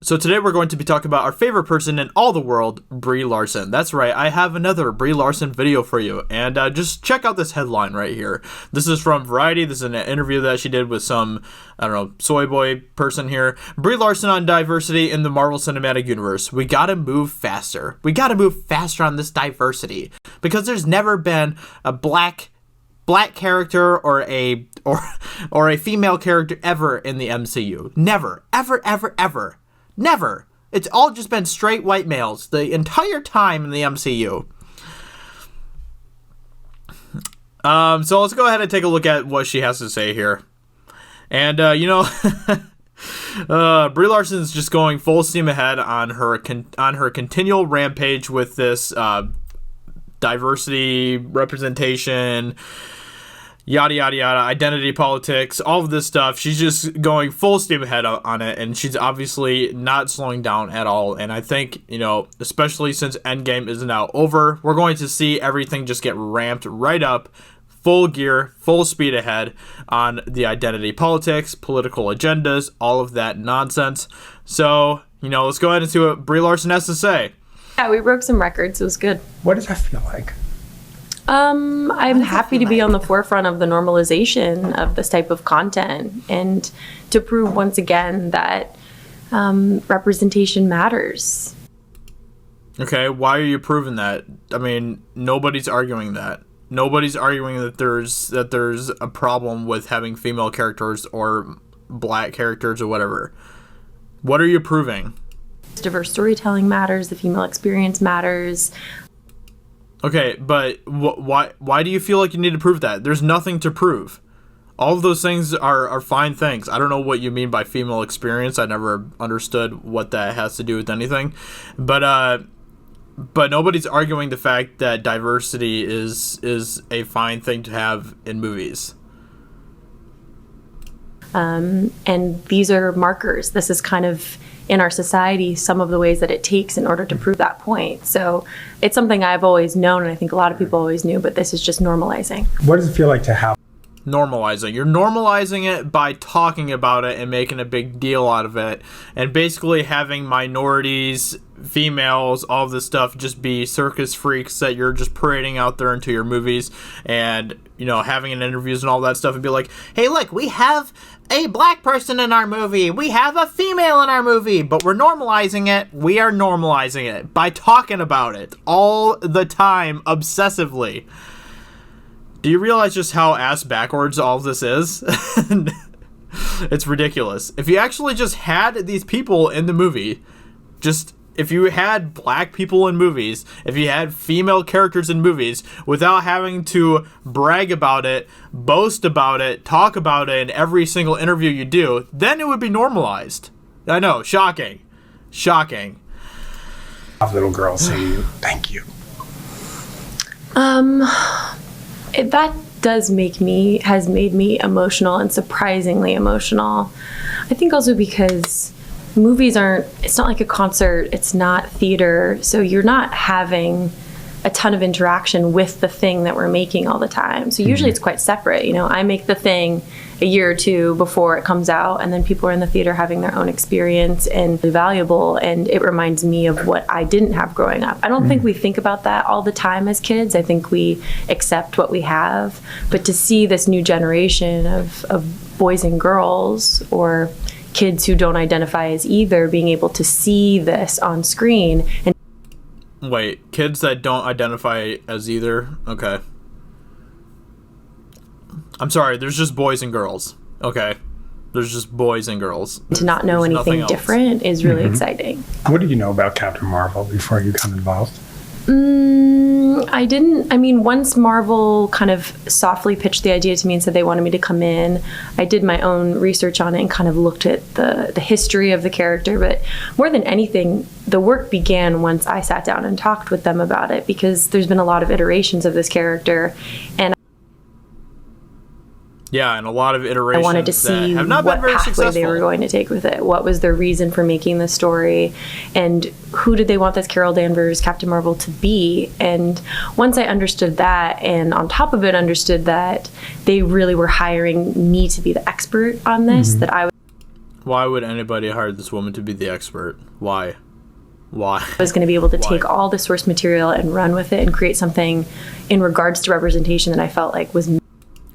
So today we're going to be talking about our favorite person in all the world, Brie Larson. That's right, I have another Brie Larson video for you, and just check out this headline right here. This is from Variety. This is an interview that she did with some, I don't know, soy boy person here. Brie Larson on diversity in the Marvel Cinematic Universe. We gotta move faster. We gotta move faster on this diversity, because there's never been a black character or a female character ever in the MCU. Never, ever, ever, ever. Never. It's all just been straight white males the entire time in the MCU. So let's go ahead and take a look at what she has to say here. And, Brie Larson's just going full steam ahead on her continual rampage with this diversity, representation, yada yada yada, identity politics, all of this stuff. She's just going full steam ahead on it, and she's obviously not slowing down at all. And I think, especially since Endgame is now over, we're going to see everything just get ramped right up, full gear, full speed ahead on the identity politics, political agendas, all of that nonsense. So, let's go ahead and see what Brie Larson has to say. Yeah, we broke some records. It was good. What does that feel like? I'm happy to be on the forefront of the normalization of this type of content and to prove once again that representation matters. Okay, why are you proving that? I mean, nobody's arguing that. Nobody's arguing that there's a problem with having female characters or black characters or whatever. What are you proving? Diverse storytelling matters. The female experience matters. Okay, but why do you feel like you need to prove that? There's nothing to prove. All of those things are fine things. I don't know what you mean by female experience. I never understood what that has to do with anything. But nobody's arguing the fact that diversity is a fine thing to have in movies. And these are markers. This is kind of, in our society, some of the ways that it takes in order to prove that point. So it's something I've always known, and I think a lot of people always knew, but this is just normalizing. What does it feel like to have? Normalizing. You're normalizing it by talking about it and making a big deal out of it, and basically having minorities, females, all of this stuff just be circus freaks that you're just parading out there into your movies, and having in interviews and all that stuff, and be like, hey, look, we have a black person in our movie, we have a female in our movie, but we're normalizing it. We are normalizing it by talking about it all the time, obsessively. Do you realize just how ass backwards all of this is? It's ridiculous. If you actually just had these people in the movie, if you had black people in movies, if you had female characters in movies, without having to brag about it, boast about it, talk about it in every single interview you do, then it would be normalized. I know, shocking. Shocking. Have little girls say to you, thank you. That has made me emotional, and surprisingly emotional. I think also because movies it's not like a concert, it's not theater, so you're not having a ton of interaction with the thing that we're making all the time. So usually it's quite separate. I make the thing a year or two before it comes out, and then people are in the theater having their own experience, and valuable, and it reminds me of what I didn't have growing up. I don't think we think about that all the time as kids. I think we accept what we have, but to see this new generation of boys and girls, or kids who don't identify as either, being able to see this on screen. And wait, kids that don't identify as either? Okay. I'm sorry, there's just boys and girls. Okay. There's just boys and girls. To not know anything different is really exciting. What did you know about Captain Marvel before you got involved? I didn't. I mean, once Marvel kind of softly pitched the idea to me and said they wanted me to come in, I did my own research on it and kind of looked at the history of the character. But more than anything, the work began once I sat down and talked with them about it, because there's been a lot of iterations of this character, and yeah, and a lot of iterations. I wanted to see what pathway they were going to take with it. What was their reason for making the story, and who did they want this Carol Danvers Captain Marvel to be? And once I understood that, and on top of it understood that they really were hiring me to be the expert on this, that I was... Why would anybody hire this woman to be the expert? Why? I was going to be able to take all the source material and run with it and create something in regards to representation that I felt like was.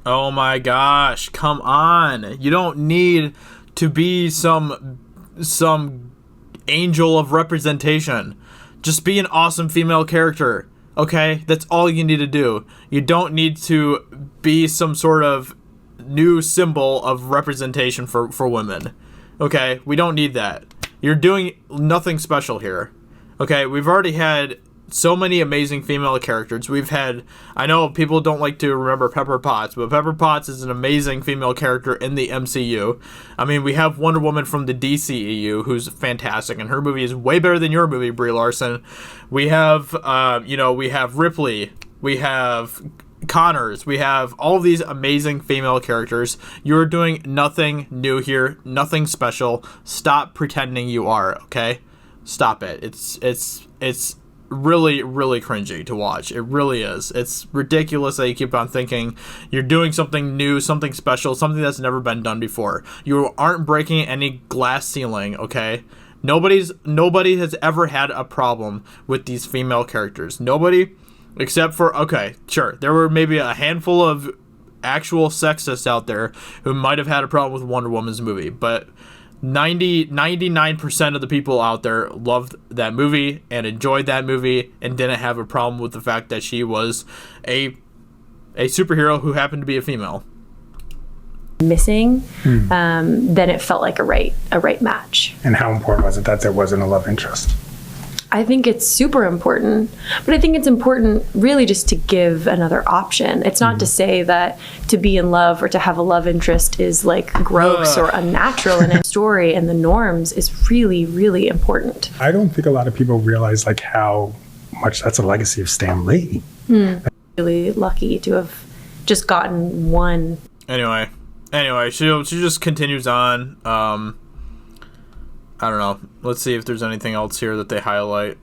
Oh my gosh, come on. You don't need to be some angel of representation. Just be an awesome female character, okay? That's all you need to do. You don't need to be some sort of new symbol of representation for women, okay? We don't need that. You're doing nothing special here, okay? We've already had so many amazing female characters. We've had, I know people don't like to remember Pepper Potts, but Pepper Potts is an amazing female character in the MCU. I mean, we have Wonder Woman from the DCEU, who's fantastic, and her movie is way better than your movie, Brie Larson. We have, we have Ripley. We have Connors. We have all of these amazing female characters. You're doing nothing new here, nothing special. Stop pretending you are, okay? Stop it. It's really, really cringy to watch. It really is. It's ridiculous that you keep on thinking you're doing something new, something special, something that's never been done before. You aren't breaking any glass ceiling, okay? Nobody has ever had a problem with these female characters. Nobody, except for, okay, sure, there were maybe a handful of actual sexists out there who might have had a problem with Wonder Woman's movie, but 99% of the people out there loved that movie and enjoyed that movie and didn't have a problem with the fact that she was a superhero who happened to be a female. Missing, then it felt like a right match. And how important was it that there wasn't a love interest? I think it's super important, but I think it's important really just to give another option. It's not to say that to be in love or to have a love interest is like gross or unnatural in a story, and the norms is really, really important. I don't think a lot of people realize like how much that's a legacy of Stan Lee. Really lucky to have just gotten one. Anyway, she just continues on. I don't know. Let's see if there's anything else here that they highlight.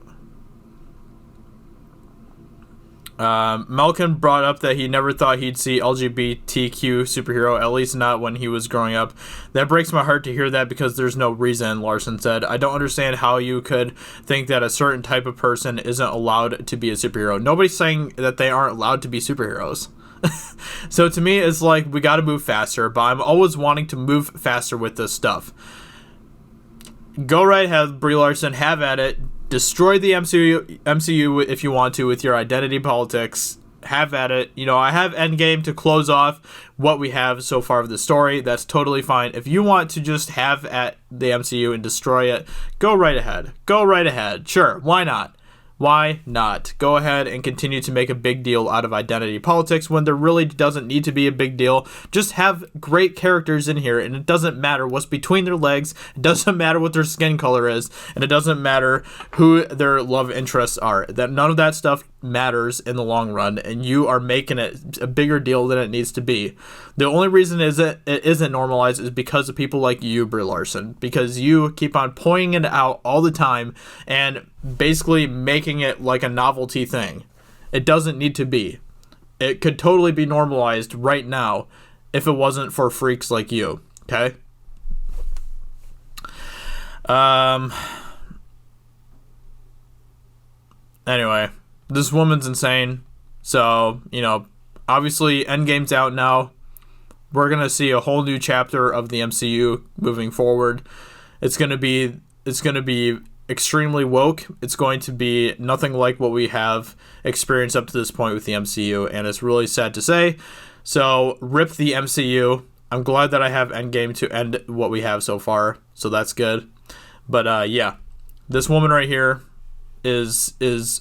Malcolm brought up that he never thought he'd see LGBTQ superhero, at least not when he was growing up. That breaks my heart to hear that because there's no reason, Larson said. I don't understand how you could think that a certain type of person isn't allowed to be a superhero. Nobody's saying that they aren't allowed to be superheroes. So to me, it's like we got to move faster, but I'm always wanting to move faster with this stuff. Go right ahead, Brie Larson, have at it. Destroy the MCU if you want to with your identity politics. Have at it. You know, I have Endgame to close off what we have so far of the story. That's totally fine. If you want to just have at the MCU and destroy it, go right ahead. Go right ahead. Sure, why not? Why not? Go ahead and continue to make a big deal out of identity politics when there really doesn't need to be a big deal. Just have great characters in here, and it doesn't matter what's between their legs, it doesn't matter what their skin color is, and it doesn't matter who their love interests are. That none of that stuff matters in the long run, and you are making it a bigger deal than it needs to be. The only reason it isn't normalized is because of people like you, Brie Larson, because you keep on pointing it out all the time and basically making it like a novelty thing. It doesn't need to be. It could totally be normalized right now if it wasn't for freaks like you, okay? Anyway, this woman's insane. So, you know, obviously Endgame's out now. We're going to see a whole new chapter of the MCU moving forward. It's going to be extremely woke. It's going to be nothing like what we have experienced up to this point with the MCU, and it's really sad to say. So, rip the MCU. I'm glad that I have Endgame to end what we have so far, so that's good. But yeah, this woman right here is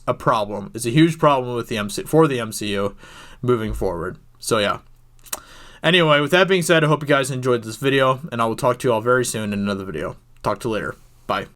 a problem. It's a huge problem with the MCU moving forward. So yeah. Anyway, with that being said, I hope you guys enjoyed this video, and I will talk to you all very soon in another video. Talk to you later. Bye.